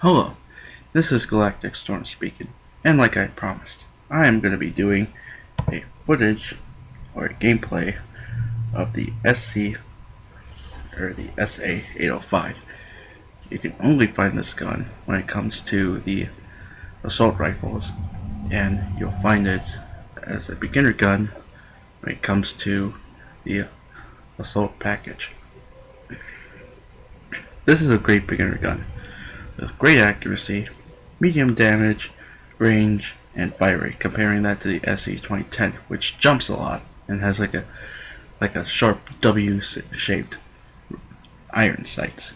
Hello, this is GalacticStorm speaking, and like I promised, I am going to be doing a footage or a gameplay of the SA-805. You can only find this gun when it comes to the assault rifles, and you'll find it as a beginner gun when it comes to the assault package. This is a great beginner gun with great accuracy, medium damage, range, and fire rate, comparing that to the SA-2010, which jumps a lot and has like a sharp W-shaped iron sights.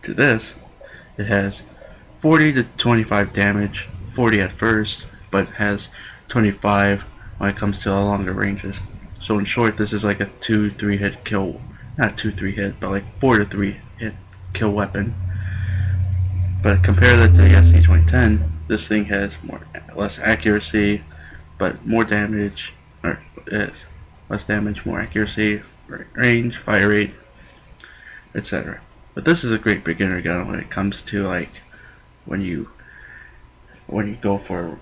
To this, it has 40 to 25 damage, 40 at first, but has 25 when it comes to longer ranges. So in short, this is like a 2-3 hit kill, not 2-3 hit, but like 4 to 3 hit kill weapon. But compare that to the SA-2010, this thing has less accuracy, but more damage, or less damage, more accuracy, range, fire rate, etc. But this is a great beginner gun when it comes to like when you go for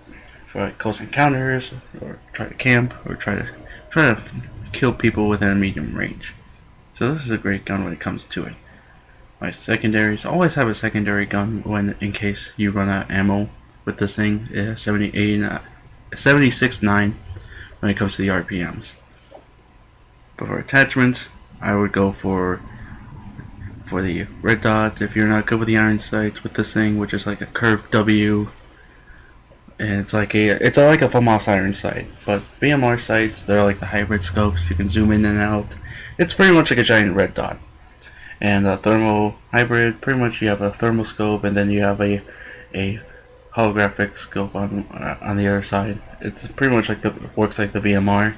like close encounters, or try to camp, or try to kill people within a medium range. So this is a great gun when it comes to it. My secondaries, always have a secondary gun when in case you run out of ammo with this thing. It has 76.9 when it comes to the RPMs. But for attachments, I would go for the red dot if you're not good with the iron sights with this thing, which is like a curved W, and it's like a FAMAS iron sight. But BMR sights, they're like the hybrid scopes. You can zoom in and out. It's pretty much like a giant red dot. And a thermal hybrid, pretty much you have a thermal scope and then you have a holographic scope on the other side. It's pretty much like works like the BMR.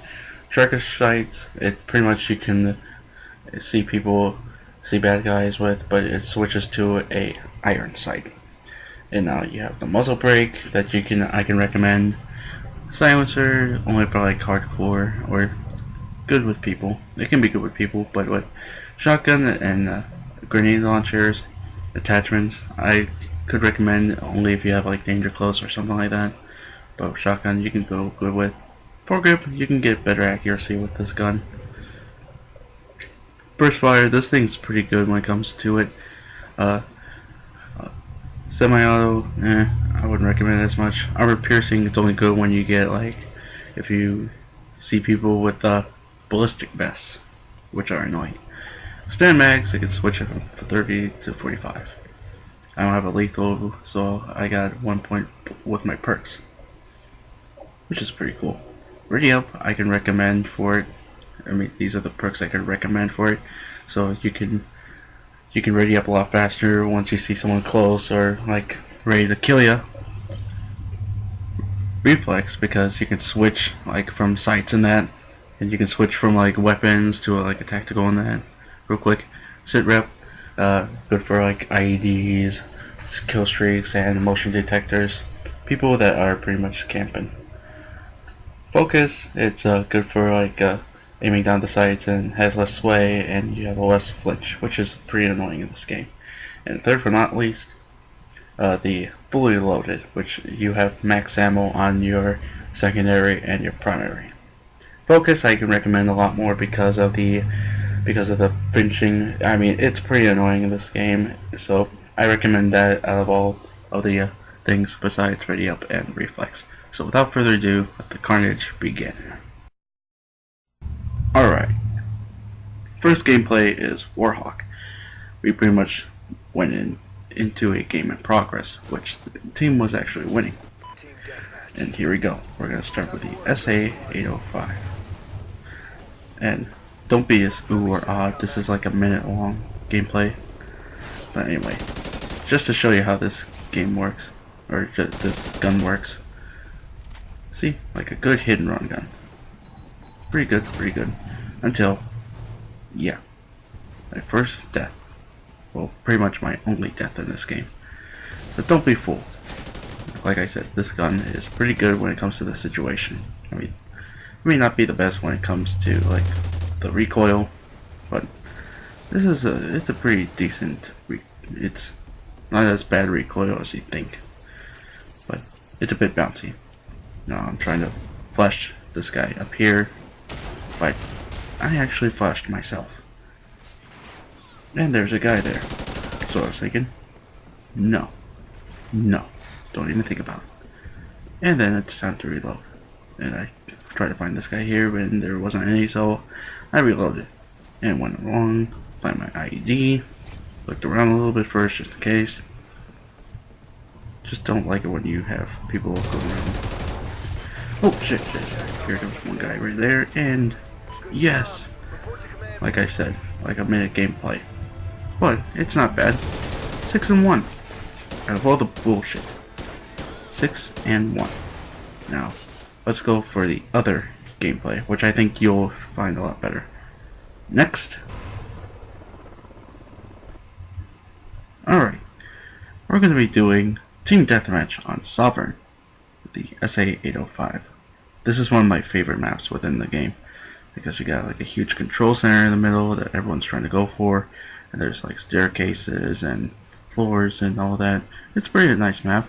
Tracker sights, it pretty much you can see bad guys with, but it switches to a iron sight. And now you have the muzzle brake that I can recommend. Silencer only for like hardcore or good with people. It can be good with people, but with shotgun and grenade launchers attachments, I could recommend only if you have like danger close or something like that. But with shotgun, you can go good with. Foregrip, you can get better accuracy with this gun. Burst fire, this thing's pretty good when it comes to it. Semi-auto, I wouldn't recommend it as much. Armor piercing, it's only good when you get like if you see people with ballistic vests, which are annoying. Stand mags, I can switch it from 30 to 45. I don't have a lethal, so I got 1 point with my perks, which is pretty cool. Ready up, I can recommend for it. I mean, these are the perks I can recommend for it. So you can ready up a lot faster once you see someone close or like ready to kill you. Reflex, because you can switch like from sights and that, and you can switch from like weapons to like a tactical and that real quick. Sit rep, good for like IEDs, kill streaks, and motion detectors. People that are pretty much camping. Focus, it's good for like aiming down the sights and has less sway, and you have a less flinch, which is pretty annoying in this game. And third but not least, the fully loaded, which you have max ammo on your secondary and your primary. Focus, I can recommend a lot more because of the pinching. I mean, it's pretty annoying in this game, so I recommend that out of all of the things besides ready up and reflex. So without further ado, let the carnage begin. Alright, first gameplay is Warhawk. We pretty much went into a game in progress, which the team was actually winning. And here we go. We're going to start with the SA-805. And don't be as ooh or ah, this is like a minute long gameplay. But anyway, just to show you how this game works, or just this gun works. See, like a good hit and run gun. Pretty good. Until, yeah, my first death. Well, pretty much my only death in this game. But don't be fooled. Like I said, this gun is pretty good when it comes to the situation. I mean, it may not be the best when it comes to like the recoil, but it's a pretty decent. It's Not as bad recoil as you think, but it's a bit bouncy. Now I'm trying to flash this guy up here, but I actually flashed myself. And there's a guy there. So I was thinking, no, don't even think about it. And then it's time to reload. And I tried to find this guy here, but there wasn't any, so I reloaded. And went along, found my IED, looked around a little bit first just in case. Just don't like it when you have people going around. Oh shit. Here comes one guy right there, and yes! Like I said, like a minute gameplay. But it's not bad. 6 and 1. Out of all the bullshit. 6 and 1. Now, let's go for the other gameplay, which I think you'll find a lot better. Next. Alright. We're going to be doing Team Deathmatch on Sovereign, the SA-805. This is one of my favorite maps within the game, because you got like a huge control center in the middle that everyone's trying to go for, and there's like staircases and floors and all that. It's a pretty nice map,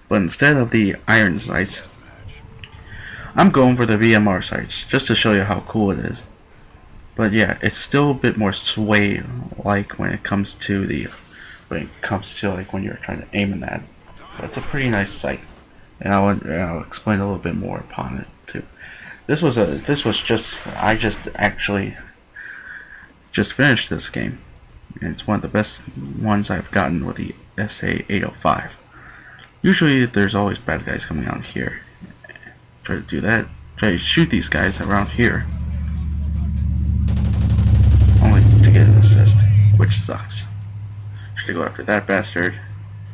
but instead of the iron sights, I'm going for the VMR sights, just to show you how cool it is. But yeah, it's still a bit more sway like when it comes to like when you're trying to aim in that. But it's a pretty nice sight, and I'll explain a little bit more upon it too. I actually just finished this game, and it's one of the best ones I've gotten with the SA-805. Usually there's always bad guys coming out here. Try to do that. Try to shoot these guys around here, only to get an assist, which sucks. Try to go after that bastard,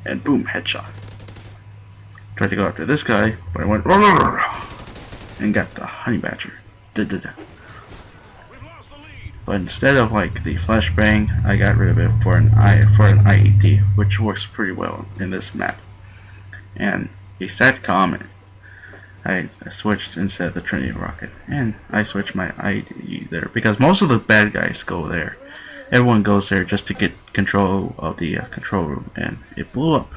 and boom, headshot. Tried to go after this guy, but I went and got the honey badger. But instead of like the flashbang, I got rid of it for an IED, which works pretty well in this map. And the SATCOM, I switched instead of the Trinity rocket, and I switched my IED there because most of the bad guys go there. Everyone goes there just to get control of the control room, and it blew up.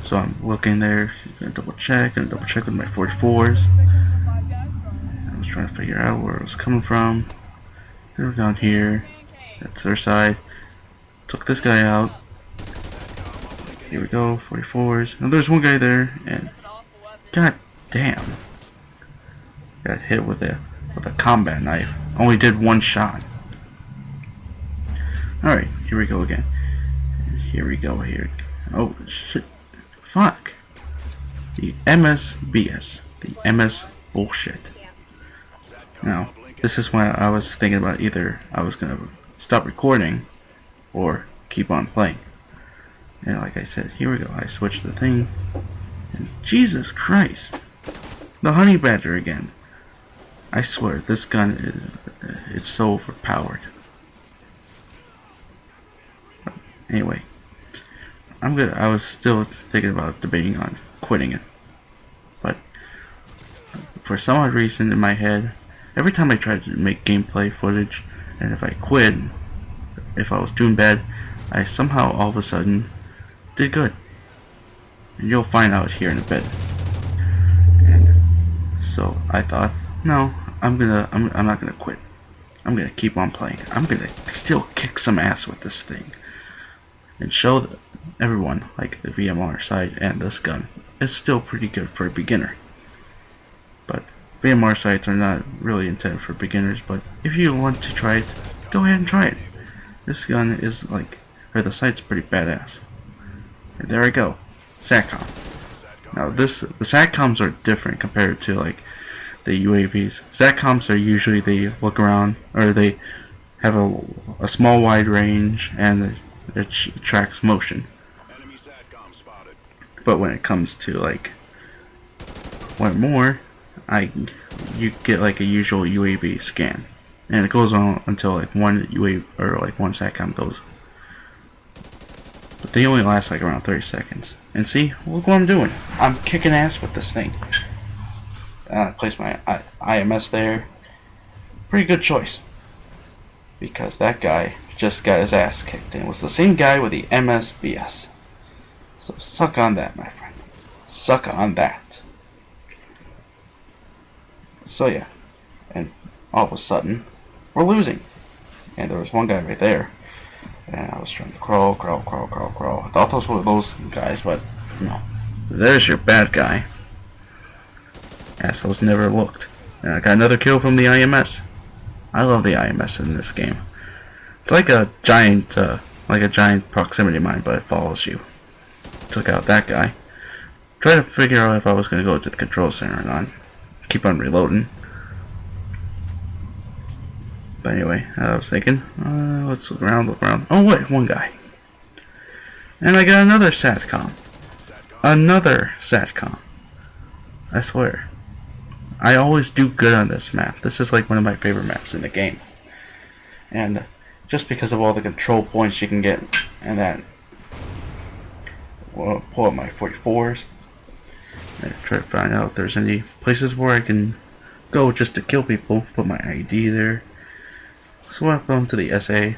So I'm looking there, gonna double check with my 44s. I was trying to figure out where it was coming from. They were down here. That's their side. Took this guy out. Here we go, 44s. Now there's one guy there, and god damn, got hit with a combat knife. Only did one shot. All right, here we go again. Here we go here. Oh shit. Fuck. The MSBS. The MS bullshit. Now, this is why I was thinking about either I was going to stop recording or keep on playing. And like I said, here we go. I switched the thing. And Jesus Christ. The honey badger again. I swear, this gun is so overpowered. Anyway. I was still thinking about debating on quitting it, but for some odd reason in my head, every time I tried to make gameplay footage, and if I quit, if I was doing bad, I somehow all of a sudden did good, and you'll find out here in a bit. And so I thought, no, I'm not gonna quit. I'm gonna keep on playing. I'm gonna still kick some ass with this thing, and show everyone, like the VMR sight and this gun, is still pretty good for a beginner. But VMR sights are not really intended for beginners, but if you want to try it, go ahead and try it. This gun is the sight's pretty badass. And there I go, SATCOM. Now the SATCOMs are different compared to like the UAVs. SATCOMs are usually they look around, or they have a small wide range, and it tracks motion. But when it comes to like one more, you get like a usual UAV scan, and it goes on until like one UAV or like one SATCOM goes. But they only last like around 30 seconds. And see, look what I'm doing. I'm kicking ass with this thing. Place my IMS there. Pretty good choice, because that guy just got his ass kicked, and it was the same guy with the MSBS. So suck on that, my friend. Suck on that. So yeah, and all of a sudden, we're losing. And there was one guy right there, and I was trying to crawl. I thought those were those guys, but no. There's your bad guy. Assholes never looked. And I got another kill from the IMS. I love the IMS in this game. It's like a giant proximity mine, but it follows you. Took out that guy. Tried to figure out if I was going to go to the control center or not. Keep on reloading. But anyway, I was thinking, let's look around. Oh wait, one guy. And I got another SATCOM. I swear. I always do good on this map. This is like one of my favorite maps in the game. And just because of all the control points you can get, and that, well, pull up my 44s and try to find out if there's any places where I can go just to kill people. Put my ID there. Swap them to the SA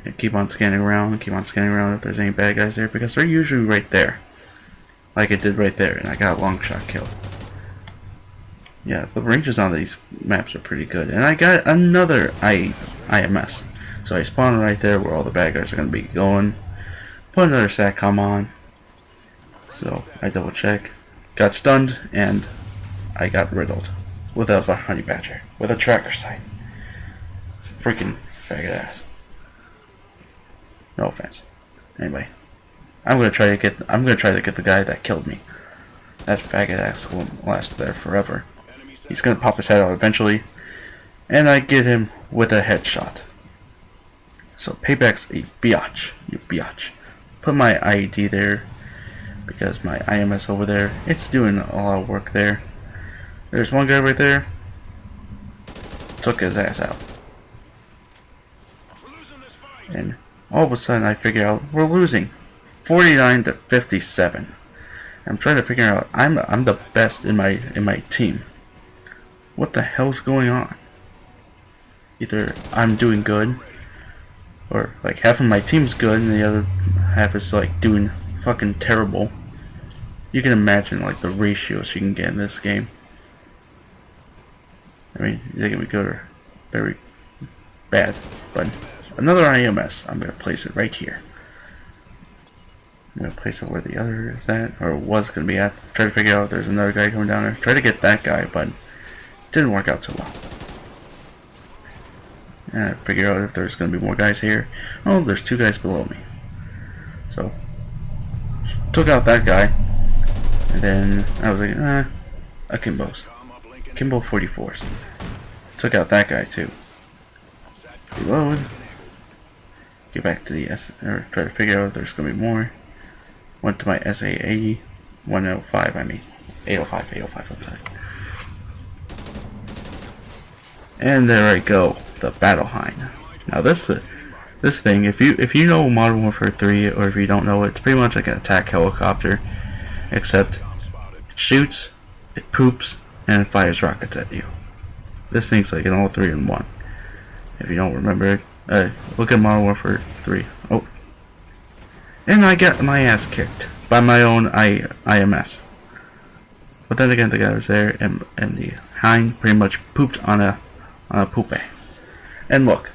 and keep on scanning around if there's any bad guys there, because they're usually right there, like it did right there, and I got a long shot kill. Yeah, the ranges on these maps are pretty good. And I got another IMS. So I spawned right there where all the bad guys are going to be going. Put another SATCOM on. So I double check. Got stunned, and I got riddled with a honey badger with a tracker sight. Freaking faggot ass. No offense. Anyway, I'm gonna try to get the guy that killed me. That faggot ass won't last there forever. He's gonna pop his head out eventually, and I get him with a headshot. So payback's a biatch, you biatch. Put my ID there because my IMS over there, it's doing a lot of work there. There's one guy right there. Took his ass out. And all of a sudden I figure out we're losing 49 to 57. I'm trying to figure out I'm the best in my team. What the hell's going on? Either I'm doing good, or like half of my team's good and the other half is like doing fucking terrible. You can imagine like the ratios you can get in this game. I mean, they can be good or very bad, but another IMS. I'm gonna place it right here. I'm gonna place it where the other is at, or was gonna be at. Try to figure out if there's another guy coming down there. Try to get that guy, but it didn't work out so well. And I figure out if there's gonna be more guys here. Oh, there's two guys below me. So took out that guy, and then I was like, Akimbo's. Kimbo 44s. Took out that guy too. Reload. Get back to the or try to figure out if there's gonna be more. Went to my SA-805. I mean, 805. I'm sorry. And there I go, the Battle Hind. Now this thing, if you know Modern Warfare 3, or if you don't know it, it's pretty much like an attack helicopter, except it shoots, it poops, and it fires rockets at you. This thing's like an all 3 in 1. If you don't remember it, look at Modern Warfare 3. Oh. And I got my ass kicked by my own IMS. But then again, the guy was there, and the hind pretty much pooped on a poope. And look,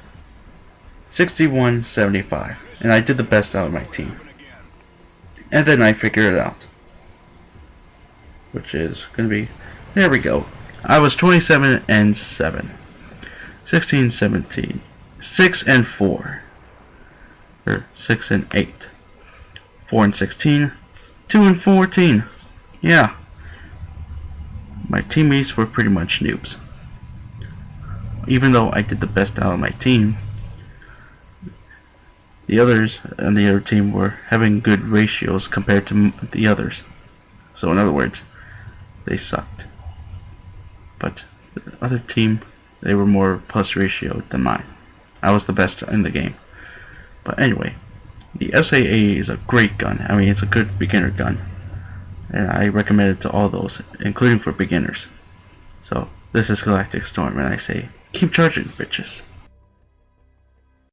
61-75, and I did the best out of my team. And then I figured it out, which is gonna be, there we go. I was 27-7, 16-17, 6-4, or 6-8, 4-16, 2-14. Yeah, my teammates were pretty much noobs. Even though I did the best out of my team, the others and the other team were having good ratios compared to the others. So in other words, they sucked. But the other team, they were more plus ratio than mine. I was the best in the game. But anyway, the SA-8 is a great gun. I mean, it's a good beginner gun, and I recommend it to all those, including for beginners. So this is GalacticStorm, and I say, keep charging, bitches.